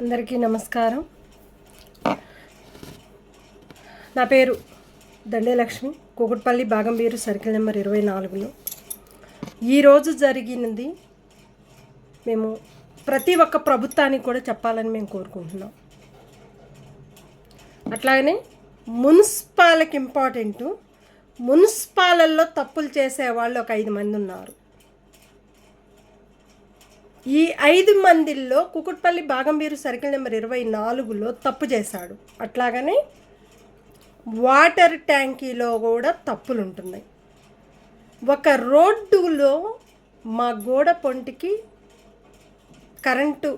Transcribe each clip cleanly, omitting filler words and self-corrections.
అందరికీ నమస్కారం. నా పేరు దండేలక్ష్మి, కూకట్పల్లి బాగంబీరు సర్కిల్ నెంబర్ 24లో. ఈరోజు జరిగినది మేము ప్రతి ఒక్క ప్రభుత్వానికి కూడా చెప్పాలని మేము కోరుకుంటున్నాం. అట్లాగనే మున్సిపాలిటీకి ఇంపార్టెంటు. మున్సిపాలల్లో తప్పులు చేసేవాళ్ళు ఒక 5 మంది ఉన్నారు. ఈ 5 మందిల్లో కూకట్పల్లి బాగంబీరు సర్కిల్ నెంబర్ 24లో తప్పు చేశాడు. అట్లాగనే వాటర్ ట్యాంకీలో కూడా తప్పులు ఉంటున్నాయి. ఒక రోడ్డులో మా గోడ పొంటికి కరెంటు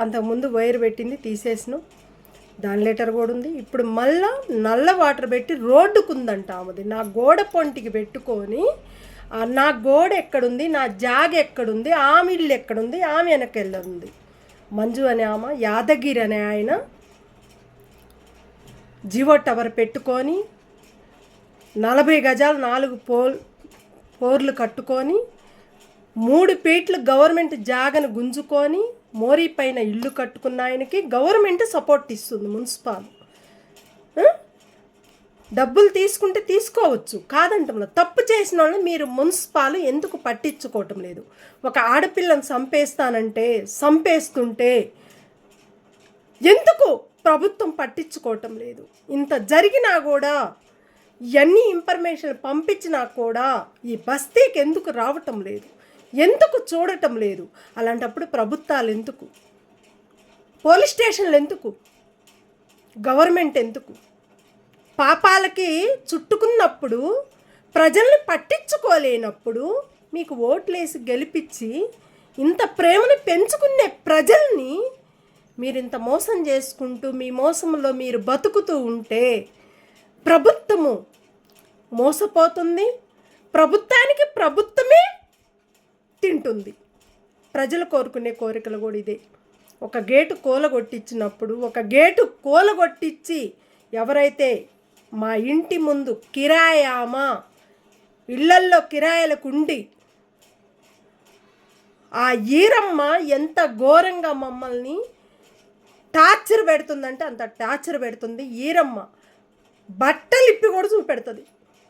అంతకుముందు వైర్ పెట్టింది, తీసేసినాం. దాని లెటర్ కూడా ఉంది. ఇప్పుడు మళ్ళా నల్ల వాటర్ పెట్టి రోడ్డుకుందంట ఆమెది. నా గోడ పొంటికి పెట్టుకొని నా గోడ ఎక్కడుంది, నా జాగ ఎక్కడుంది, ఆమె ఇల్లు ఎక్కడుంది, ఆమె వెనకెళ్ళుంది. మంజు అనే ఆమె, యాదగిరి అనే ఆయన జివో టవర్ పెట్టుకొని 40 గజాలు 4 పోర్లు కట్టుకొని 3 ఫీట్లు గవర్నమెంట్ జాగను గుంజుకొని మోరీ పైన ఇల్లు కట్టుకున్న ఆయనకి గవర్నమెంట్ సపోర్ట్ ఇస్తుంది. మున్సిపాల్ డబ్బులు తీసుకుంటే తీసుకోవచ్చు, కాదంటాం. తప్పు చేసిన వాళ్ళు మీరు మున్సిపాల్ ఎందుకు పట్టించుకోవటం లేదు? ఒక ఆడపిల్లను చంపేస్తుంటే ఎందుకు ప్రభుత్వం పట్టించుకోవటం లేదు? ఇంత జరిగినా కూడా, ఇవన్నీ ఇన్ఫర్మేషన్ పంపించినా కూడా ఈ బస్తీకి ఎందుకు రావటం లేదు? ఎందుకు చూడటం లేదు? అలాంటప్పుడు ప్రభుత్వాలు ఎందుకు? పోలీస్ స్టేషన్లు ఎందుకు? గవర్నమెంట్ ఎందుకు? పాపాలకి చుట్టుకున్నప్పుడు, ప్రజల్ని పట్టించుకోలేనప్పుడు మీకు ఓట్లేసి గెలిపించి ఇంత ప్రేమను పెంచుకునే ప్రజల్ని మీరు ఇంత మోసం చేసుకుంటూ మీ మోసంలో మీరు బతుకుతూ ఉంటే ప్రభుత్వము మోసపోతుంది. ప్రభుత్వానికి ప్రభుత్వమే తింటుంది. ప్రజలు కోరుకునే కోరికలు కూడా ఇదే. ఒక గేటు కూలగొట్టించి ఎవరైతే మా ఇంటి ముందు కిరాయామా ఇళ్లల్లో కిరాయిలకు ఉండి ఆ ఈరమ్మ ఎంత ఘోరంగా మమ్మల్ని టార్చర్ పెడుతుందంటే అంత టార్చర్ పెడుతుంది. ఈరమ్మ బట్టలు ఇప్పి కూడా చూపెడుతుంది,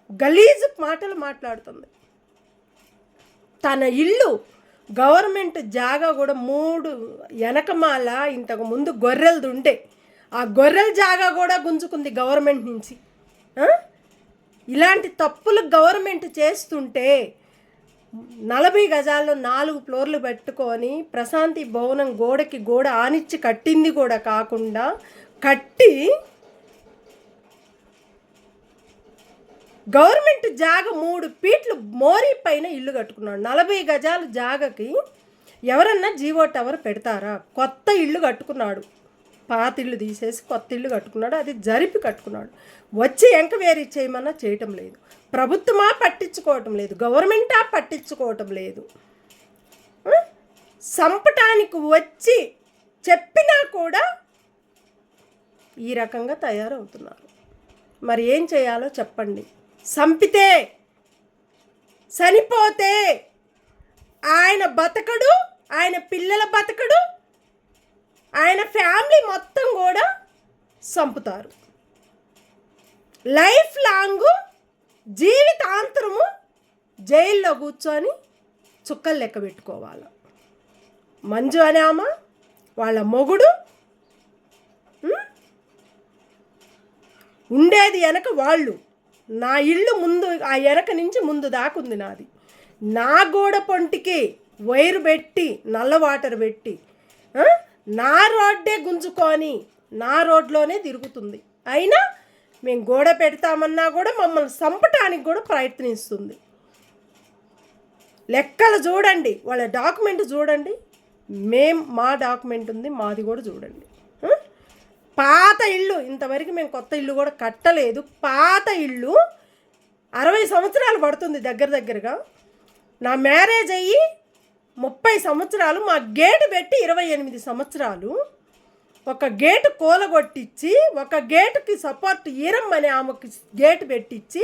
గలీజు మాటలు మాట్లాడుతుంది. తన ఇల్లు గవర్నమెంట్ జాగా కూడా 3 వెనకమాల ఇంతకు ముందు గొర్రెలది ఉండే, ఆ గొర్రెల జాగా కూడా గుంజుకుంది గవర్నమెంట్ నుంచి. ఇలాంటి తప్పులు గవర్నమెంట్ చేస్తుంటే 40 గజాల్లో 4 ఫ్లోర్లు పెట్టుకొని ప్రశాంతి భవనం గోడకి గోడ ఆనిచ్చి కట్టింది కూడా కాకుండా కట్టి గవర్నమెంట్ జాగ 3 ఫీట్లు మోరీ పైన ఇల్లు కట్టుకున్నాడు. 40 గజాలు జాగకి ఎవరన్నా జివో టవర్ పెడతారా? కొత్త ఇల్లు కట్టుకున్నాడు, పాత ఇల్లు తీసేసి కొత్త ఇల్లు కట్టుకున్నాడు. అది జరిపి కట్టుకున్నాడు. వచ్చి ఎంక్వైరీ చేయమన్నా చేయటం లేదు. ప్రభుత్వమా పట్టించుకోవటం లేదు, గవర్నమెంటా పట్టించుకోవటం లేదు. సంపటానికి వచ్చి చెప్పినా కూడా ఈ రకంగా తయారవుతున్నారు. మరి ఏం చేయాలో చెప్పండి. చంపితే చనిపోతే ఆయన బతకడు, ఆయన పిల్లల బతకడు, ఆయన ఫ్యామిలీ మొత్తం కూడా చంపుతారు. లైఫ్ లాంగ్ జీవితాంతరము జైల్లో కూర్చొని చుక్కలు లెక్క పెట్టుకోవాలి. మంజు అనే ఆమె, వాళ్ళ మొగుడు ఉండేది వెనక వాళ్ళు. నా ఇల్లు ముందు, ఆ వెనక నుంచి ముందు దాకుంది నాది. నా గోడ పొంటికి వైరు పెట్టి నల్ల వాటర్ పెట్టి నా రోడ్డే గుంజుకొని నా రోడ్లోనే తిరుగుతుంది. అయినా మేము గోడ పెడతామన్నా కూడా మమ్మల్ని చంపటానికి కూడా ప్రయత్నిస్తుంది. లెక్కలు చూడండి, వాళ్ళ డాక్యుమెంట్ చూడండి. మా డాక్యుమెంట్ ఉంది, మాది కూడా చూడండి. పాత ఇల్లు, ఇంతవరకు మేము కొత్త ఇల్లు కూడా కట్టలేదు. పాత ఇల్లు 60 సంవత్సరాలు పడుతుంది దగ్గరగా. నా మ్యారేజ్ అయ్యి 30 సంవత్సరాలు, మా గేటు పెట్టి 28 సంవత్సరాలు. ఒక గేటు కూలగొట్టించి, ఒక గేటుకి సపోర్ట్ ఈరమ్మని ఆమెకి గేటు పెట్టించి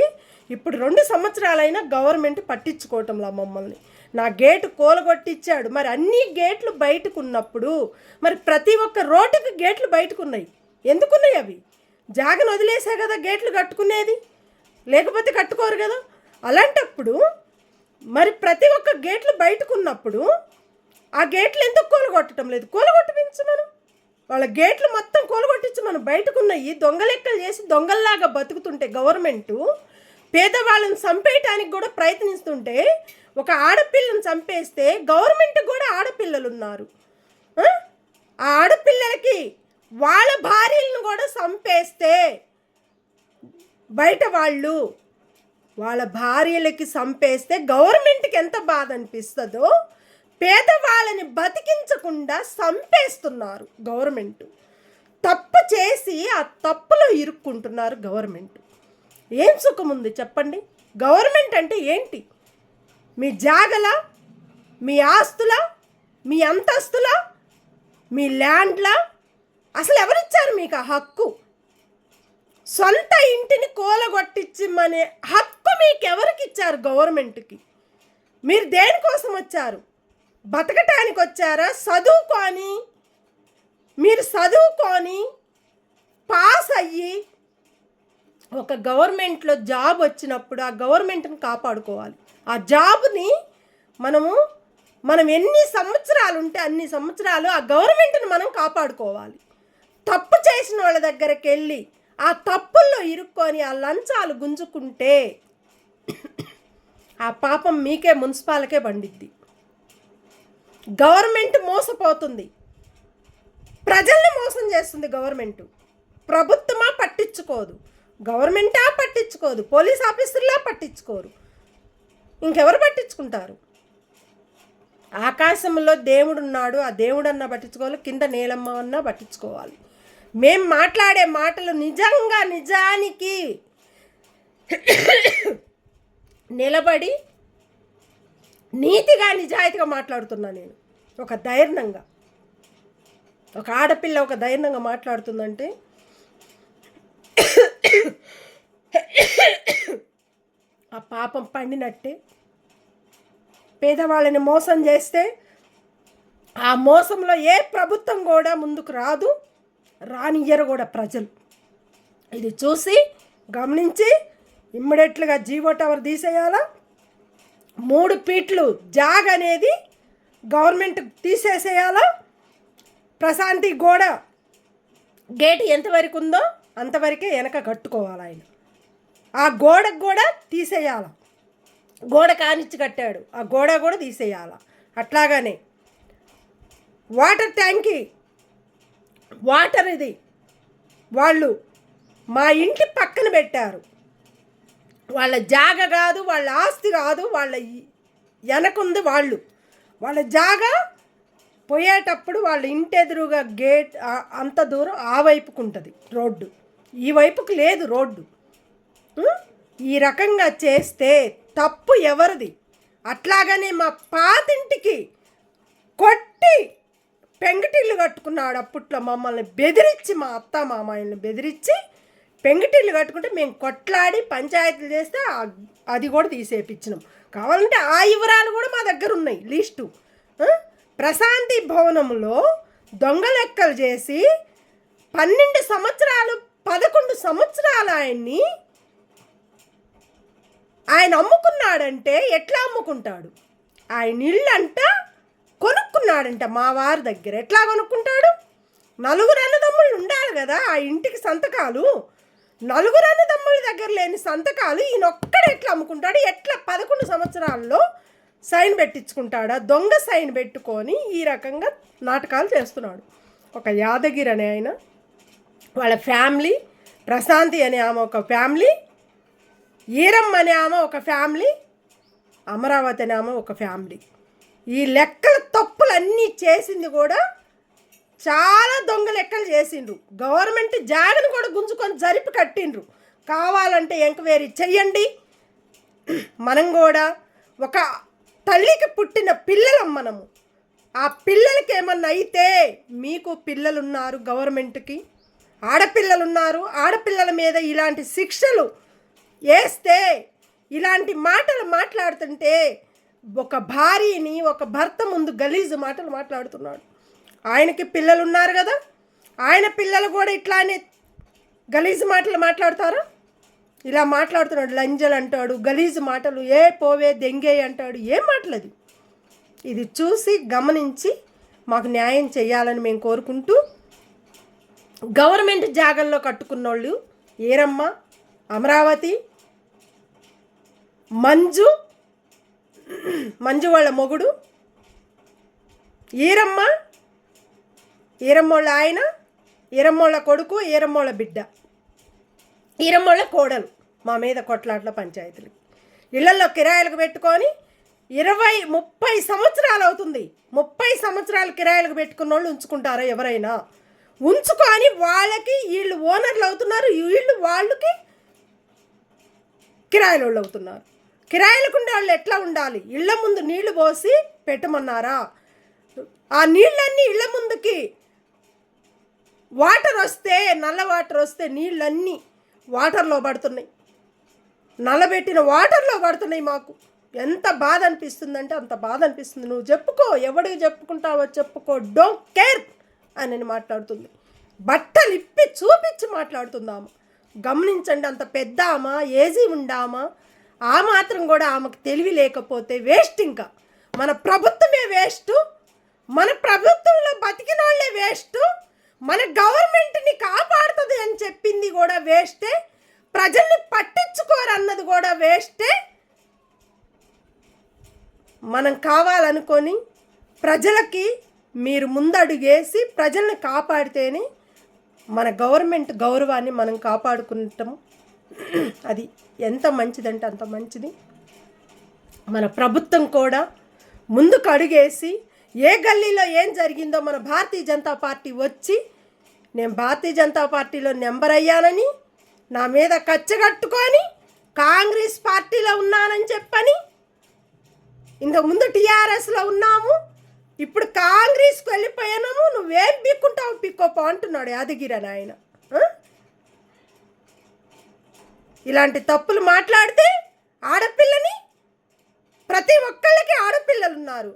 ఇప్పుడు 2 సంవత్సరాలైనా గవర్నమెంట్ పట్టించుకోవటంలా మమ్మల్ని. నా గేటు కూలగొట్టించాడు. మరి అన్ని గేట్లు బయటకు ఉన్నప్పుడు మరి ప్రతి ఒక్క రోడ్డుకి గేట్లు బయటకు ఉన్నాయి. ఎందుకున్నాయి అవి? జాగను వదిలేసే కదా గేట్లు కట్టుకునేది, లేకపోతే కట్టుకోరు కదా. అలాంటప్పుడు మరి ప్రతి ఒక్క గేట్లు బయటకు ఉన్నప్పుడు ఆ గేట్లు ఎందుకు కూలగొట్టడం లేదు? కూలగొట్టించమను. వాళ్ళ గేట్లు మొత్తం కూలగొట్టించమను. బయటకున్నవి దొంగలెక్కలు చేసి దొంగల్లాగా బతుకుతుంటే గవర్నమెంటు పేదవాళ్ళని చంపేయటానికి కూడా ప్రయత్నిస్తుంటే, ఒక ఆడపిల్లని చంపేస్తే గవర్నమెంట్ కూడా ఆడపిల్లలు ఉన్నారు. ఆ ఆడపిల్లలకి వాళ్ళ భార్యలను కూడా చంపేస్తే బయట వాళ్ళ భార్యలకి చంపేస్తే గవర్నమెంట్కి ఎంత బాధ అనిపిస్తుందో, పేదవాళ్ళని బతికించకుండా చంపేస్తున్నారు గవర్నమెంట్. తప్పు చేసి ఆ తప్పులో ఇరుక్కుంటున్నారు గవర్నమెంట్. ఏం సుఖం ఉంది చెప్పండి? గవర్నమెంట్ అంటే ఏంటి? మీ జాగల, మీ ఆస్తుల, మీ అంతస్తుల, మీ ల్యాండ్లా? అసలు ఎవరిచ్చారు మీకు ఆ హక్కు? సొంత ఇంటిని కూలగొట్టించమనే హక్కు మీకు ఎవరికి ఇచ్చారు? గవర్నమెంట్కి. మీరు దేనికోసం వచ్చారు? బతకటానికి వచ్చారా? మీరు చదువుకొని పాస్ అయ్యి ఒక గవర్నమెంట్లో జాబ్ వచ్చినప్పుడు ఆ గవర్నమెంట్ని కాపాడుకోవాలి. ఆ జాబ్ని మనం ఎన్ని సంవత్సరాలు ఉంటే అన్ని సంవత్సరాలు ఆ గవర్నమెంట్ని మనం కాపాడుకోవాలి. తప్పు చేసిన వాళ్ళ దగ్గరికి వెళ్ళి ఆ తప్పుల్లో ఇరుక్కొని ఆ లంచాలు గుంజుకుంటే ఆ పాపం మీకే, మున్సిపాలకే పండిద్ది. గవర్నమెంట్ మోసపోతుంది, ప్రజల్ని మోసం చేస్తుంది గవర్నమెంటు. ప్రభుత్వమా పట్టించుకోదు, గవర్నమెంటా పట్టించుకోదు, పోలీస్ ఆఫీసర్లా పట్టించుకోరు. ఇంకెవరు పట్టించుకుంటారు? ఆకాశంలో దేవుడున్నాడు, ఆ దేవుడన్నా పట్టించుకోవాలి, కింద నేలమ్మ అన్నా పట్టించుకోవాలి. మేం మాట్లాడే మాటలు నిజానికి నిలబడి నీతిగా నిజాయితీగా మాట్లాడుతున్నా నేను. ఒక ధైర్యంగా, ఒక ఆడపిల్ల ఒక ధైర్యంగా మాట్లాడుతుందంటే ఆ పాపం పండినట్టే. పేదవాళ్ళని మోసం చేస్తే ఆ మోసంలో ఏ ప్రభుత్వం కూడా ముందుకు రానియ్యరు కూడా ప్రజలు. ఇది చూసి గమనించి ఇమ్మీడియట్లుగా జీవో టవర్ తీసేయాలా. 3 ఫీట్లు జాగ్ అనేది గవర్నమెంట్ తీసేసేయాలా. ప్రశాంతి గేట్ ఎంతవరకు ఉందో అంతవరకే వెనక కట్టుకోవాలి ఆయన. ఆ గోడకు కూడా తీసేయాల. గోడ కానిచ్చి కట్టాడు, ఆ గోడ కూడా తీసేయాల. అట్లాగనే వాటర్ ట్యాంకి, వాటర్ ఇది వాళ్ళు మా ఇంటి పక్కన పెట్టారు. వాళ్ళ జాగ కాదు, వాళ్ళ ఆస్తి కాదు, వాళ్ళ వెనకుంది వాళ్ళ జాగ. పోయేటప్పుడు వాళ్ళ ఇంటి ఎదురుగా గేట్ అంత దూరం ఆ వైపుకు ఉంటుంది రోడ్డు, ఈ వైపుకు లేదు రోడ్డు. ఈ రకంగా చేస్తే తప్పు ఎవరిది? అట్లాగనే మా పాతింటికి కొట్టి పెంకుటిల్లు కట్టుకున్నాడు అప్పట్లో. మమ్మల్ని బెదిరించి, మా అత్త మామయ్యని బెదిరించి పెంకుటిల్లు కట్టుకుంటే మేము కొట్లాడి పంచాయతీలు చేస్తే అది కూడా తీసేపించినాం. కావాలంటే ఆ వివరాలు కూడా మా దగ్గర ఉన్నాయి లిస్టు. ప్రశాంతి భవనంలో దొంగ లెక్కలు చేసి 12 సంవత్సరాలు 11 సంవత్సరాలు ఆయన అమ్ముకున్నాడంటే ఎట్లా అమ్ముకుంటాడు? ఆయన ఇళ్ళంట కొనుక్కున్నాడంట మా వారి దగ్గర. ఎట్లా కొనుక్కుంటాడు? 4 అన్నదమ్ముళ్ళు ఉండాలి కదా ఆ ఇంటికి సంతకాలు. 4 అన్నదమ్ముల దగ్గర లేని సంతకాలు ఈయన ఒక్కడే ఎట్లా అమ్ముకుంటాడు? ఎట్లా 11 సంవత్సరాల్లో సైన్ పెట్టించుకుంటాడా? దొంగ సైన్ పెట్టుకొని ఈ రకంగా నాటకాలు చేస్తున్నాడు. ఒక యాదగిరి అనే ఆయన, వాళ్ళ ఫ్యామిలీ, ప్రశాంతి అనే ఆమె ఒక ఫ్యామిలీ, ఈరమ్మ అనే ఆమె ఒక ఫ్యామిలీ, అమరావతి అనే ఆమె ఒక ఫ్యామిలీ. ఈ లెక్కల తప్పులన్నీ చేసింది కూడా చాలా దొంగ లెక్కలు చేసిండ్రు. గవర్నమెంట్ జాగను కూడా గుంజుకొని జరిపి కట్టిండ్రు. కావాలంటే ఎంక్వైరీ చెయ్యండి. మనం కూడా ఒక తల్లికి పుట్టిన పిల్లలం మనము. ఆ పిల్లలకి ఏమన్నా అయితే, మీకు పిల్లలున్నారు, గవర్నమెంట్కి ఆడపిల్లలున్నారు, ఆడపిల్లల మీద ఇలాంటి శిక్షలు వేస్తే, ఇలాంటి మాటలు మాట్లాడుతుంటే ఒక భార్యని ఒక భర్త ముందు గలీజు మాటలు మాట్లాడుతున్నాడు. ఆయనకి పిల్లలు ఉన్నారు కదా, ఆయన పిల్లలు కూడా ఇట్లానే గలీజు మాటలు మాట్లాడతారా? ఇలా మాట్లాడుతున్నాడు. లంజలు అంటాడు, గలీజు మాటలు, ఏ పోవే దెంగే అంటాడు. ఏం మాటలది? ఇది చూసి గమనించి మాకు న్యాయం చేయాలని మేము కోరుకుంటూ, గవర్నమెంట్ జాగల్లో కట్టుకున్నోళ్ళు ఈరమ్మ, అమరావతి, మంజు వాళ్ళ మొగుడు, ఈరమ్మోళ్ళ ఆయన, ఈరమ్మోళ్ళ కొడుకు, ఈరమ్మోళ్ళ బిడ్డ, ఈరమ్మోళ్ళ కోడలు మా మీద కొట్లాట్ల పంచాయతీలు ఇళ్లలో కిరాయిలకు పెట్టుకొని 20-30 సంవత్సరాలు అవుతుంది. 30 సంవత్సరాలు కిరాయిలకు పెట్టుకున్న వాళ్ళు ఉంచుకుంటారా? ఎవరైనా ఉంచుకొని వాళ్ళకి వీళ్ళు ఓనర్లు అవుతున్నారు, వీళ్ళు వాళ్ళకి కిరాయిల వాళ్ళు అవుతున్నారు. కిరాయిలకు ఉండే వాళ్ళు ఎట్లా ఉండాలి? ఇళ్ల ముందు నీళ్లు పోసి పెట్టమన్నారా? ఆ నీళ్ళన్నీ ఇళ్ల ముందుకి వాటర్ వస్తే, నల్ల వాటర్ వస్తే నీళ్ళన్నీ వాటర్లో పడుతున్నాయి, నల్లబెట్టిన వాటర్లో పడుతున్నాయి. మాకు ఎంత బాధ అనిపిస్తుందంటే అంత బాధ అనిపిస్తుంది. నువ్వు చెప్పుకో, ఎవడికి చెప్పుకుంటావో చెప్పుకో, డోంట్ కేర్ అని మాట్లాడుతుంది. బట్టలు ఇప్పి చూపించి మాట్లాడుతుందామా? గమనించండి, అంత పెద్ద ఆమె, ఏజీ ఉండామా, ఆ మాత్రం కూడా ఆమెకు తెలివి లేకపోతే వేస్ట్. ఇంకా మన ప్రభుత్వమే వేస్ట్, మన ప్రభుత్వంలో బతికిన వాళ్ళే వేస్ట్, మన గవర్నమెంట్ని కాపాడుతుంది అని చెప్పింది కూడా వేస్టే, ప్రజల్ని పట్టించుకోరన్నది కూడా వేస్టే. మనం కావాలనుకొని ప్రజలకి మీరు ముందడుగేసి ప్రజల్ని కాపాడితేనే మన గవర్నమెంట్ గౌరవాన్ని మనం కాపాడుకుంటాము. అది ఎంత మంచిదంటే అంత మంచిది. మన ప్రభుత్వం కూడా ముందుకు అడుగేసి ఏ గల్లీలో ఏం జరిగిందో మన భారతీయ జనతా పార్టీ వచ్చి, నేను భారతీయ జనతా పార్టీలో నెంబర్ అయ్యానని, నా మీద కచ్చగట్టుకొని కాంగ్రెస్ పార్టీలో ఉన్నానని చెప్పని, ఇంతకుముందు టీఆర్ఎస్లో ఉన్నాము, ఇప్పుడు కాంగ్రెస్కి వెళ్ళిపోయాము, నువ్వేం పిక్కుంటావు పిక్కోపో అంటున్నాడు యాదగిరి అని ఆయన. ఇలాంటి తప్పులు మాట్లాడితే ఆడపిల్లని, ప్రతి ఒక్కళ్ళకి ఆడపిల్లలు ఉన్నారు,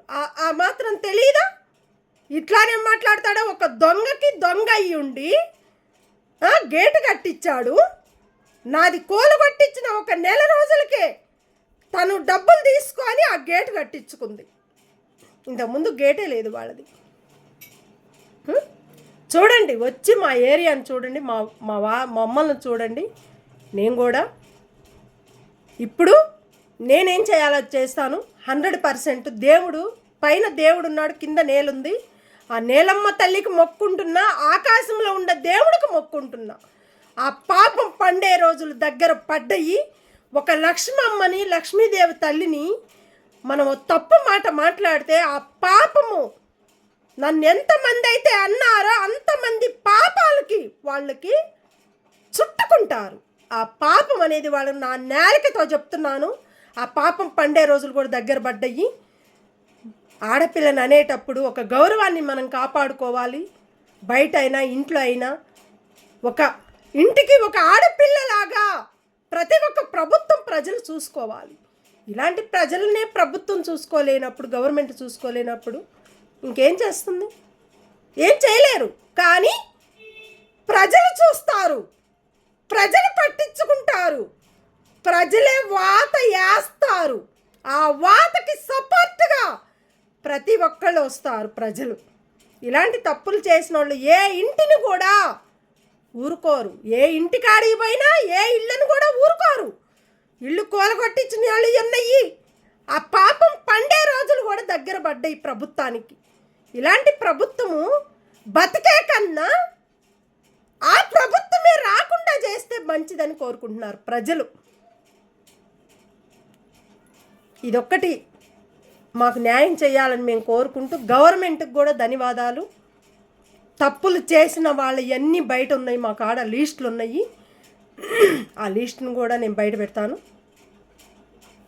ఆ మాత్రం తెలియదా? ఇట్లానే మాట్లాడతాడా? ఒక దొంగకి దొంగ అయ్యి ఉండి గేటు కట్టించాడు. నాది కోలు కట్టించిన 1 నెల రోజులకే తను డబ్బులు తీసుకొని ఆ గేటు కట్టించుకుంది. ఇంతకుముందు గేటే లేదు వాళ్ళది. చూడండి, వచ్చి మా ఏరియాని చూడండి, మమ్మల్ని చూడండి. నేను కూడా ఇప్పుడు నేనేం చేయాలో చేస్తాను. 100% దేవుడు పైన దేవుడు ఉన్నాడు, కింద నేలుంది. ఆ నేలమ్మ తల్లికి మొక్కుంటున్నా, ఆకాశంలో ఉండే దేవుడికి మొక్కుంటున్నా. ఆ పాపం పండే రోజులు దగ్గర పడ్డాయి. ఒక లక్ష్మమ్మని, లక్ష్మీదేవి తల్లిని మనం తప్పు మాట మాట్లాడితే ఆ పాపము నన్ను ఎంతమంది అయితే అన్నారో అంతమంది పాపాలకి వాళ్ళకి చుట్టుకుంటారు. ఆ పాపం అనేది వాళ్ళు నా నేలకితో చెప్తున్నాను. ఆ పాపం పండే రోజులు కూడా దగ్గర పడ్డాయి. ఆడపిల్లని అనేటప్పుడు ఒక గౌరవాన్ని మనం కాపాడుకోవాలి. బయట అయినా ఇంట్లో అయినా ఒక ఇంటికి ఒక ఆడపిల్లలాగా ప్రతి ఒక్క ప్రభుత్వం ప్రజలు చూసుకోవాలి. ఇలాంటి ప్రజలనే ప్రభుత్వం చూసుకోలేనప్పుడు, గవర్నమెంట్ చూసుకోలేనప్పుడు ఇంకేం చేస్తుంది? ఏం చేయలేరు. కానీ ప్రజలు చూస్తారు, ప్రజలు పట్టించుకుంటారు, ప్రజలే వాత వేస్తారు. ఆ వాతకి సపోర్ట్గా ప్రతి ఒక్కళ్ళు వస్తారు ప్రజలు. ఇలాంటి తప్పులు చేసిన వాళ్ళు ఏ ఇంటిని కూడా ఊరుకోరు. ఏ ఇంటికి ఆడిపోయినా ఏ ఇళ్ళను కూడా ఊరుకోరు. ఇల్లు కూలగొట్టించిన వాళ్ళు ఉన్నాయి. ఆ పాపం పండే రోజులు కూడా దగ్గర పడ్డాయి ప్రభుత్వానికి. ఇలాంటి ప్రభుత్వము బతికే కన్నా ఆ ప్రభుత్వమే రాకుండా చేస్తే మంచిదని కోరుకుంటున్నారు ప్రజలు. ఇదొక్కటి మాకు న్యాయం చేయాలని మేము కోరుకుంటూ, గవర్నమెంట్కి కూడా ధన్యవాదాలు. తప్పులు చేసిన వాళ్ళు ఇవన్నీ బయట ఉన్నాయి, మా కాడ లిస్టులు ఉన్నాయి. ఆ లిస్టును కూడా నేను బయట పెడతాను.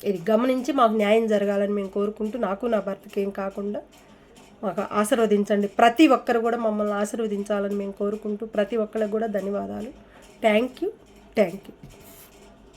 ఇది గమనించి మాకు న్యాయం జరగాలని మేము కోరుకుంటూ, నాకు నా భర్తకి ఏం కాకుండా మాకు ఆశీర్వదించండి. ప్రతి ఒక్కరు కూడా మమ్మల్ని ఆశీర్వదించాలని మేము కోరుకుంటూ, ప్రతి ఒక్కరికి కూడా ధన్యవాదాలు. Thank you.